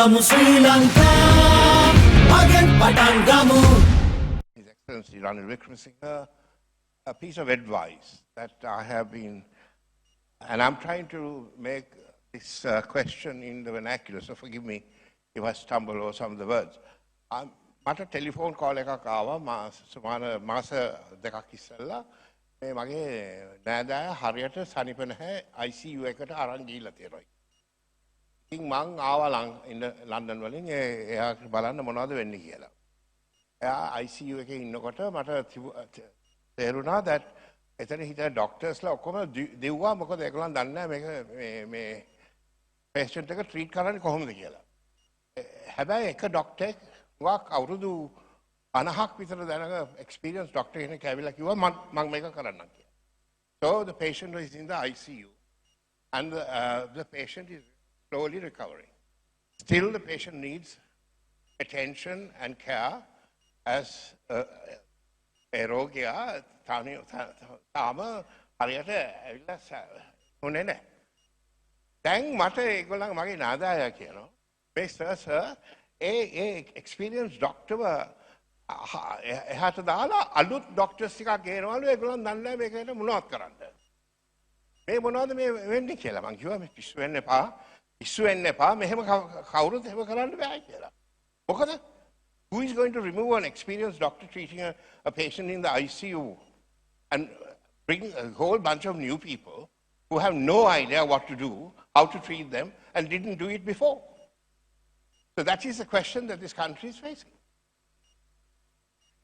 gamu Sri Lanka, again patan gamu. His Excellency Ranil Wickremesinghe, a piece of advice that I have been, and I'm trying to make this question in the vernacular, so forgive me if I stumble over some of the words. මට telephone call එකක් ආවා මාස දෙකක් ඉස්සෙල්ලා මේ මගේ නෑදෑය හරියට සනීප නැහැ ICU එකට අරන් ගිහිල්ලා තියෙනවා. ඉතින් මං ආවා ලන්ඩන් වලින් එයා බලන්න මොනවද වෙන්නේ කියලා. එයා ICU එකේ ඉන්නකොට මට තේරුණා that එතන හිටිය ඩොක්ටර්ස්ලා ඔක්කොම දෙව්වා මොකද ඒගොල්ලන් දන්නේ නැහැ මේක මේ patient එක treat කරන්නේ කොහොමද කියලා. හැබැයි එක ඩොක්ටර් අවුරුදු 50ක් විතර දැනග experience doctor කෙනෙක් ඇවිල්ලා කිව්වා මම මේක කරන්නම් කියලා. So the patient is in the ICU and the patient is slowly recovering. Still the patient needs attention and care as a රෝගියා තාම හරියට ඇවිල්ලා හොනේ නැහැ. දැන් මට ඒගොල්ලන් මගේ නාදායා කියනවා මේ සර් experienced doctor එහාට දාලා අලුත් doctors ටිකක් ගේනවලු ඒගොල්ලන් දන්නේ නැහැ මේකට මොනවද කරන්න. මේ මොනවද මේ වෙන්නේ කියලා මං කිව්වා මේ පිස්සු වෙන්න එපා මෙහෙම කවුරුත් එහෙම කරන්න බෑ කියලා. මොකද who is going to remove an experienced doctor treating a patient in the ICU and bring a whole bunch of new people who have no idea what to do, how to treat them, and didn't do it before. So that is the question that this country is facing.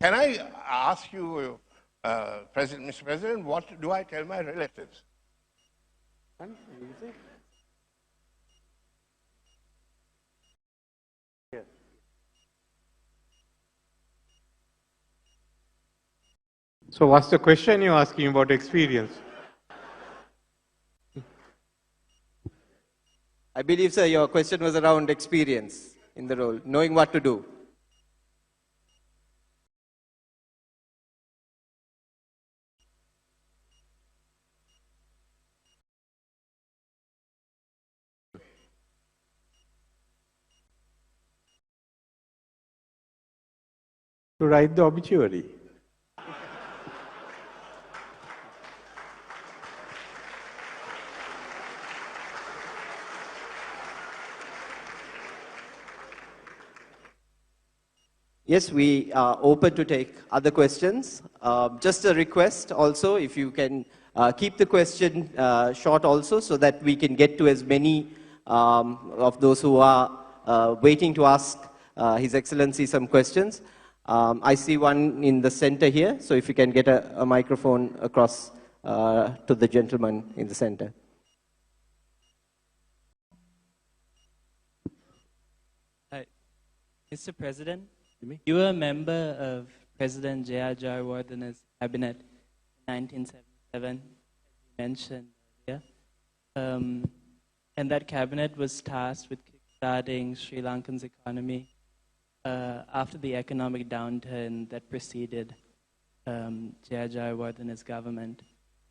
Can I ask you, Mr. President, what do I tell my relatives? Yes. So what's the question you're asking about experience? I believe, sir, your question was around experience in the role, knowing what to do. To write the obituary. Yes, we are open to take other questions. Just a request also, if you can keep the question short also, so that we can get to as many of those who are waiting to ask His Excellency some questions. I see one in the center here, so if you can get a microphone across to the gentleman in the center. Hi, Mr. President. You were a member of President Jayawardana's cabinet in 1977, as you mentioned earlier. And that cabinet was tasked with kickstarting Sri Lankan's economy after the economic downturn that preceded Jayawardana's government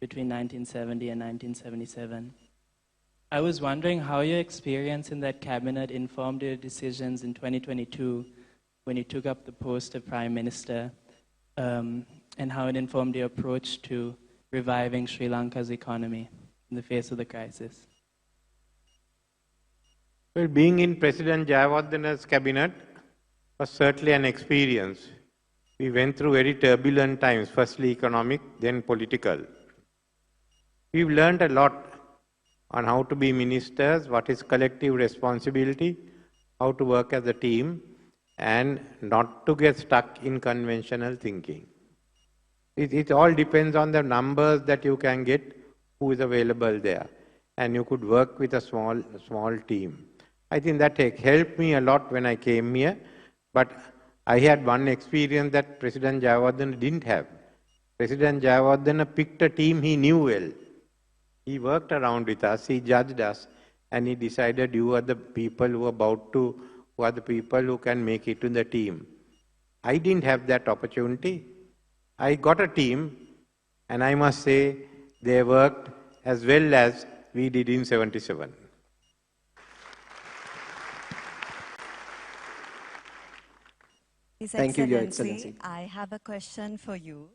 between 1970 and 1977. I was wondering how your experience in that cabinet informed your decisions in 2022 when you took up the post of Prime Minister, and how it informed your approach to reviving Sri Lanka's economy in the face of the crisis. Well, being in President Jayawardana's cabinet was certainly an experience. We went through very turbulent times, firstly economic, then political. We've learned a lot on how to be ministers, what is collective responsibility, how to work as a team, and not to get stuck in conventional thinking. It all depends on the numbers that you can get, who is available there. And you could work with a small team. I think that helped me a lot when I came here, but I had one experience that President Jayawardena didn't have. President Jayawardena picked a team he knew well. He worked around with us, he judged us, and he decided you are the people who are the people who can make it to the team. I didn't have that opportunity. I got a team, and I must say they worked as well as we did in 77. His Thank you, Your Excellency, Excellency. I have a question for you.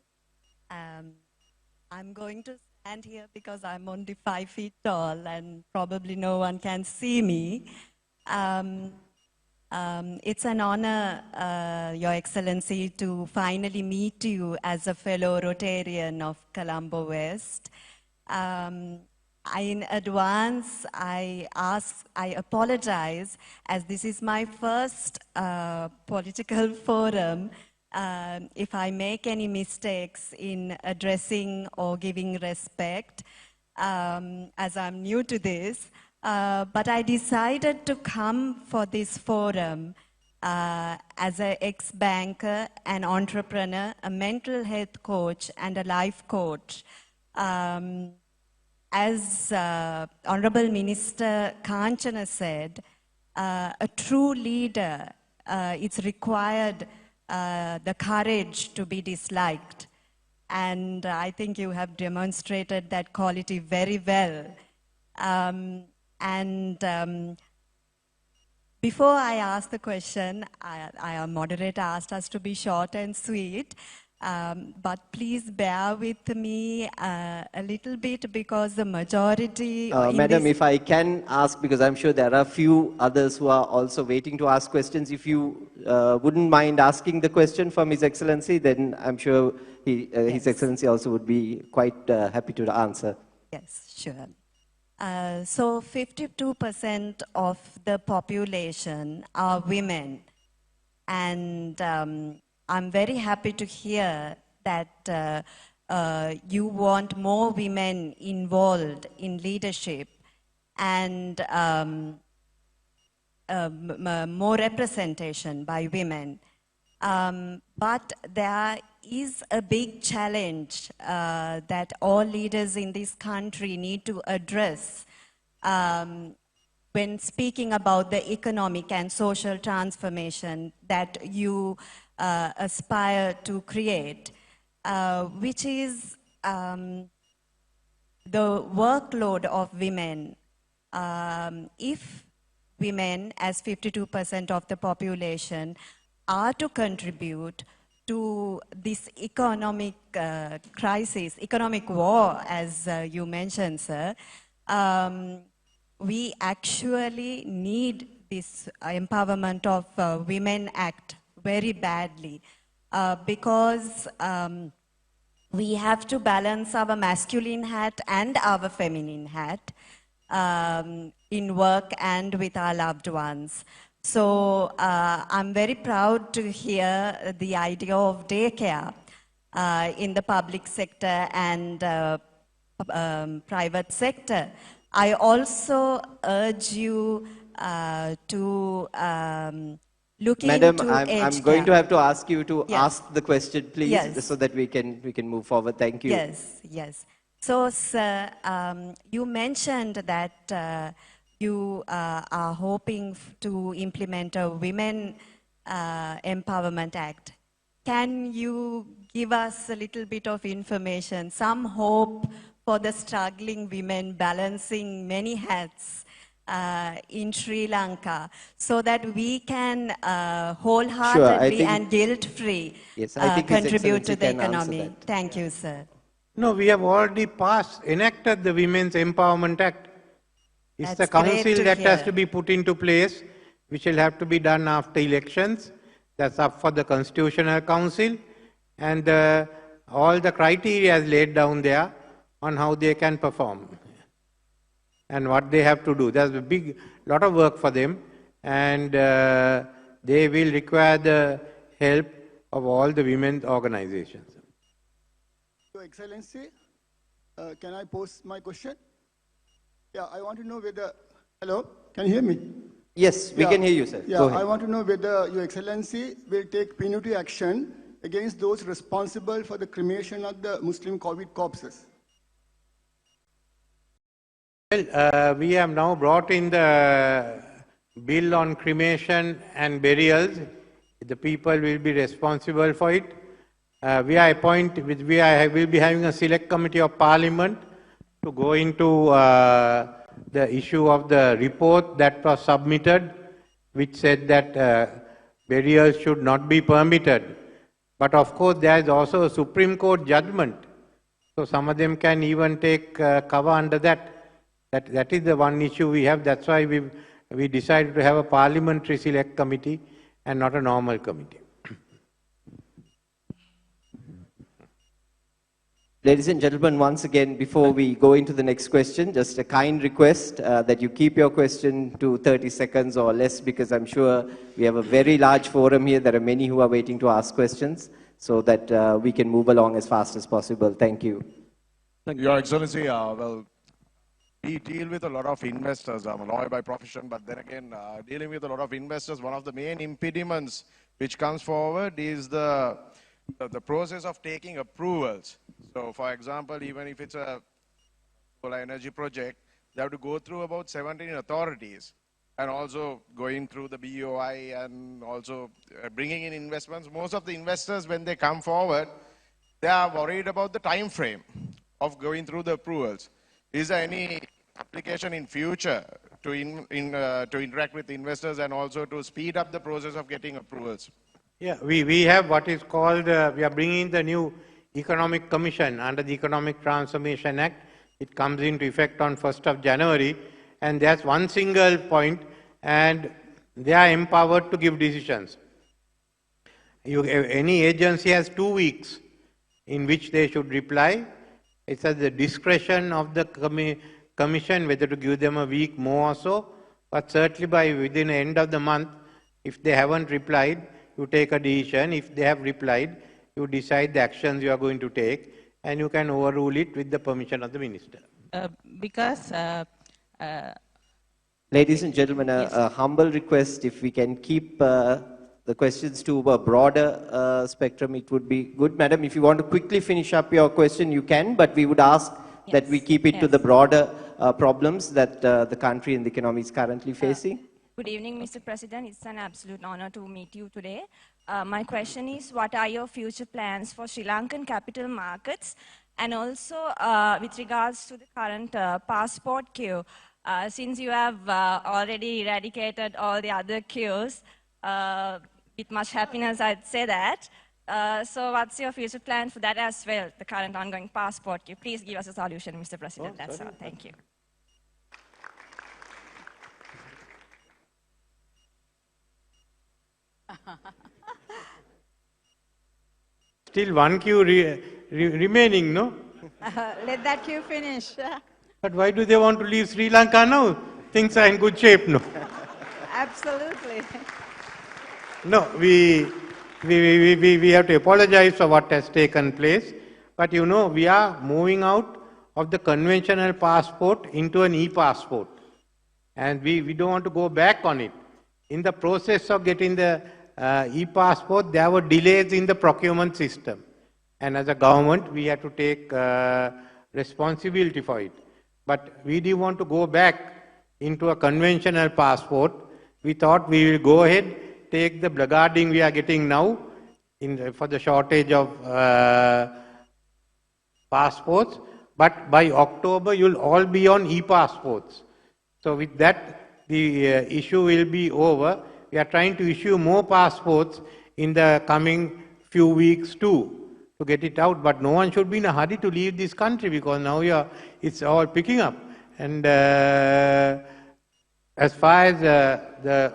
I'm going to stand here because I'm only 5 feet tall and probably no one can see me. It's an honor, Your Excellency, to finally meet you as a fellow Rotarian of Colombo West. In advance, I apologize, as this is my first political forum. If I make any mistakes in addressing or giving respect, as I'm new to this, but I decided to come for this forum as an ex-banker, an entrepreneur, a mental health coach, and a life coach. As Honorable Minister Kanchana said, a true leader, it's required the courage to be disliked. And I think you have demonstrated that quality very well. Before I ask the question, our moderator asked us to be short and sweet. But please bear with me a little bit because the majority... Madam, if I can ask, because I'm sure there are a few others who are also waiting to ask questions, if you wouldn't mind asking the question from His Excellency, then I'm sure His Excellency also would be quite happy to answer. Yes, sure. So 52% of the population are women. And I'm very happy to hear that you want more women involved in leadership and more representation by women. But there is a big challenge that all leaders in this country need to address when speaking about the economic and social transformation that you aspire to create, which is the workload of women. If women, as 52% of the population, are to contribute to this economic crisis, economic war, as you mentioned, sir, we actually need this Empowerment of Women Act very badly because we have to balance our masculine hat and our feminine hat in work and with our loved ones. So I'm very proud to hear the idea of daycare in the public sector and private sector. I also urge you to look Madam, into I'm going to have to ask you to Yes. ask the question, please, Yes. so that we can move forward. Thank you. Yes, yes. So, sir, you mentioned that you are hoping to implement a Women Empowerment Act. Can you give us a little bit of information, some hope for the struggling women balancing many hats in Sri Lanka, so that we can wholeheartedly and guilt-free Yes, I think His contribute to Excellency the can answer economy? that. Thank you, sir. No, we have already enacted the Women's Empowerment Act. It's That's the council great to that has hear. to be put into place, which will have to be done after elections. That's up for the Constitutional Council. And all the criteria is laid down there on how they can perform and what they have to do. There's a lot of work for them, and they will require the help of all the women's organizations. Your Excellency, can I pose my question? Yeah, I want to know whether... Hello, can you hear me? Yes, we can hear you, sir. Yeah, Go ahead. I want to know whether Your Excellency will take punitive action against those responsible for the cremation of the Muslim COVID corpses. Well, we have now brought in the bill on cremation and burials. The people will be responsible for it. We will be having a select committee of Parliament to go into the issue of the report that was submitted, which said that barriers should not be permitted. But of course, there is also a Supreme Court judgment. So some of them can even take cover under that. That is the one issue we have. That's why we decided to have a parliamentary select committee and not a normal committee. Ladies and gentlemen, once again, before we go into the next question, just a kind request that you keep your question to 30 seconds or less, because I'm sure we have a very large forum here. There are many who are waiting to ask questions, so that we can move along as fast as possible. Thank you. Your Excellency, well, we deal with a lot of investors. I'm a lawyer by profession, but then again, dealing with a lot of investors, one of the main impediments which comes forward is the process of taking approvals. So, for example, even if it's a solar energy project, they have to go through about 17 authorities, and also going through the BOI and also bringing in investments. Most of the investors, when they come forward, they are worried about the time frame of going through the approvals. Is there any application in future to interact with investors and also to speed up the process of getting approvals? Yeah, we have what is called, we are bringing the new Economic Commission under the Economic Transformation Act. It comes into effect on 1st of January, and there's one single point, and they are empowered to give decisions. Any agency has 2 weeks in which they should reply. It's at the discretion of the commission whether to give them a week more or so, but certainly by within the end of the month, if they haven't replied, you take a decision. If they have replied, you decide the actions you are going to take, and you can overrule it with the permission of the minister. Ladies and gentlemen, a humble request, if we can keep the questions to a broader spectrum, it would be good. Madam, if you want to quickly finish up your question, you can, but we would ask that we keep it to the broader problems that the country and the economy is currently facing. Good evening, Mr. President. It's an absolute honor to meet you today. My question is, what are your future plans for Sri Lankan capital markets, and also with regards to the current passport queue? Since you have already eradicated all the other queues, with much happiness I'd say that. So what's your future plan for that as well, the current ongoing passport queue? Please give us a solution, Mr. President. That's all. Thank you. Still one queue remaining, no? Let that queue finish. But why do they want to leave Sri Lanka now? Things are in good shape, no? Absolutely. No, we have to apologize for what has taken place. But you know, we are moving out of the conventional passport into an e-passport. And we don't want to go back on it. In the process of getting the e-passport, there were delays in the procurement system. And as a government, we had to take responsibility for it. But we didn't want to go back into a conventional passport. We thought we will go ahead, take the blackguarding we are getting now for the shortage of passports. But by October, you'll all be on e-passports. So with that, the issue will be over. We are trying to issue more passports in the coming few weeks too, to get it out. But no one should be in a hurry to leave this country, because now it's all picking up. And as far as the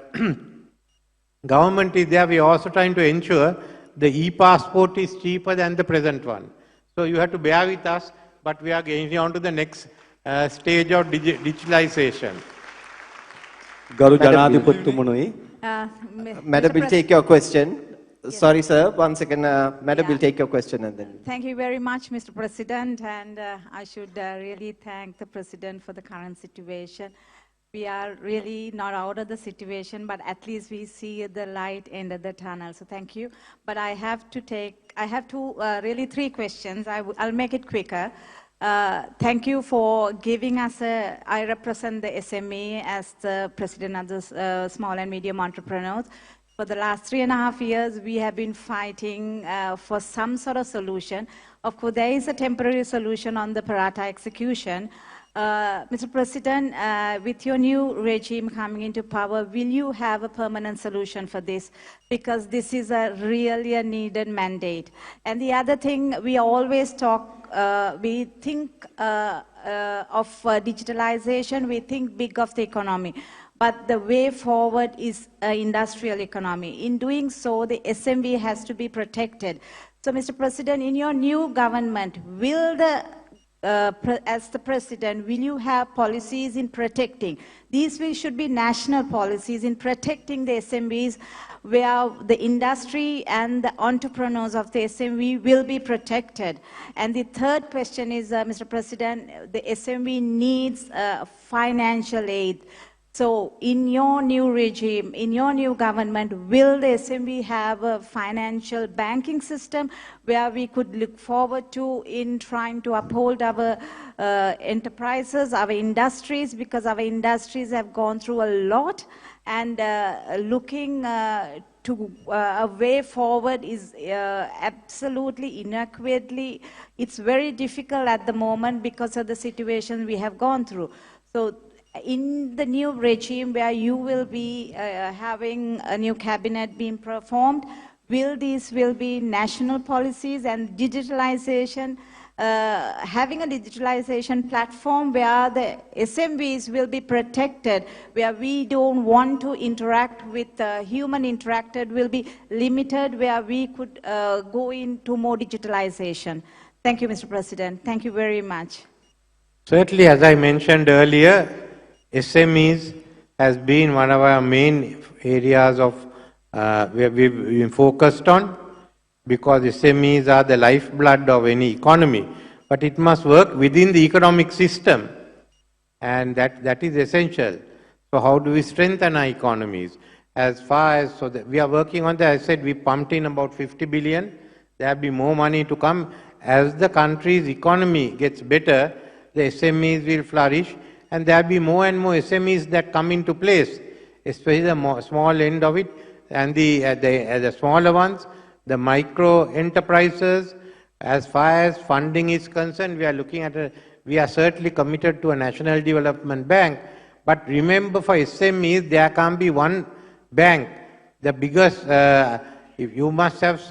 government is there, we are also trying to ensure the e-passport is cheaper than the present one. So you have to bear with us, but we are getting on to the next stage of digitalization. Madam will take your question. Yes. Sorry, sir. 1 second. Madam will take your question and then. Thank you very much, Mr. President. And I should really thank the President for the current situation. We are really not out of the situation, but at least we see the light end of the tunnel. So thank you. But I have really 3 questions. I'll make it quicker. Thank you for giving us I represent the SME as the President of the Small and Medium Entrepreneurs. For the last 3.5 years, we have been fighting for some sort of solution. Of course, there is a temporary solution on the Parata execution, Mr. President, with your new regime coming into power, will you have a permanent solution for this? Because this is really a needed mandate. And the other thing, we always talk, we think of digitalization, we think big of the economy. But the way forward is industrial economy. In doing so, the SMB has to be protected. So, Mr. President, in your new government, will as the President, will you have policies in protecting? These should be national policies in protecting the SMBs, where the industry and the entrepreneurs of the SMB will be protected. And the third question is, Mr. President, the SMB needs financial aid. So in your new regime, in your new government, will the SMB have a financial banking system where we could look forward to in trying to uphold our enterprises, our industries, because our industries have gone through a lot, and looking to a way forward is absolutely inadequately, it's very difficult at the moment because of the situation we have gone through. So in the new regime where you will be having a new cabinet being performed, will be national policies and digitalization, having a digitalization platform where the SMBs will be protected, where we don't want to interact with human interacted will be limited, where we could go into more digitalization. Thank you, Mr. President. Thank you very much. Certainly, as I mentioned earlier, SMEs has been one of our main areas of where we've been focused on, because SMEs are the lifeblood of any economy, but it must work within the economic system, and that is essential. So how do we strengthen our economies? As far as, so that we are working on that, I said we pumped in about 50 billion, there will be more money to come. As the country's economy gets better, the SMEs will flourish, and there will be more and more SMEs that come into place, especially the small end of it, and the smaller ones, the micro enterprises. As far as funding is concerned, we are looking at we are certainly committed to a national development bank. But remember, for SMEs, there can't be one bank. The biggest, if you must have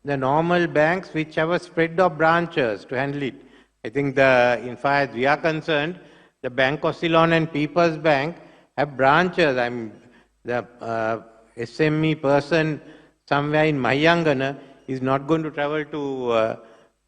the normal banks which have a spread of branches to handle it. I think in fact, we are concerned, the Bank of Ceylon and People's Bank have branches. The SME person somewhere in Mahayangana is not going to travel to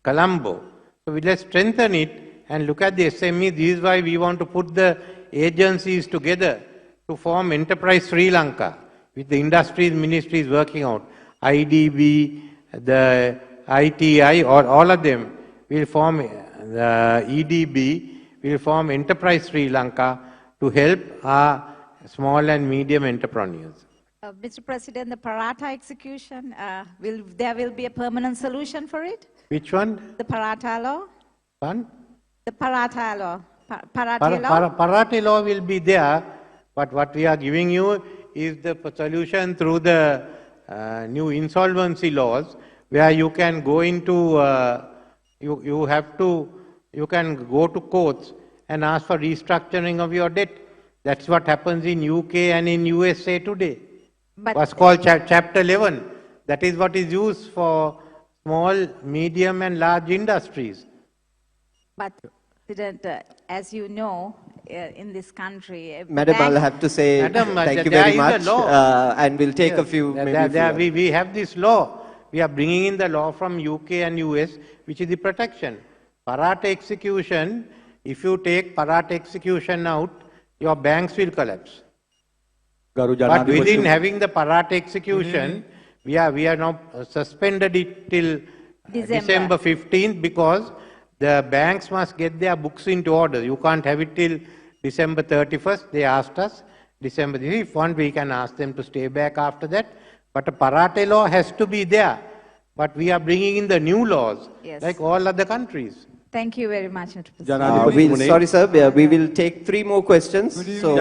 Colombo. So let's strengthen it and look at the SME. This is why we want to put the agencies together to form Enterprise Sri Lanka, with the industries ministries working out. IDB, the ITI, or all of them will form the EDB, will form Enterprise Sri Lanka to help our small and medium entrepreneurs. Mr. President, the Paratha execution, there will be a permanent solution for it? Which one? The Paratha law? One? The Paratha law. Paratha law? Paratha law will be there, but what we are giving you is the solution through the new insolvency laws, where you can go into, you can go to courts and ask for restructuring of your debt. That's what happens in UK and in USA today. What's called Chapter 11. That is what is used for small, medium and large industries. But, President, as you know, in this country... Madam, I'll have to say thank you very much, and we'll take a few... We have this law. We are bringing in the law from UK and US, which is the protection. Paratha execution, if you take Paratha execution out, your banks will collapse. But within having the Paratha execution, we are now suspended it till December 15th, because the banks must get their books into order. You can't have it till December 31st. They asked us December. If want, we can ask them to stay back after that. But a Paratha law has to be there. But we are bringing in the new laws, like all other countries. Thank you very much, Mr. President. Sorry, sir. We will take 3 more questions. So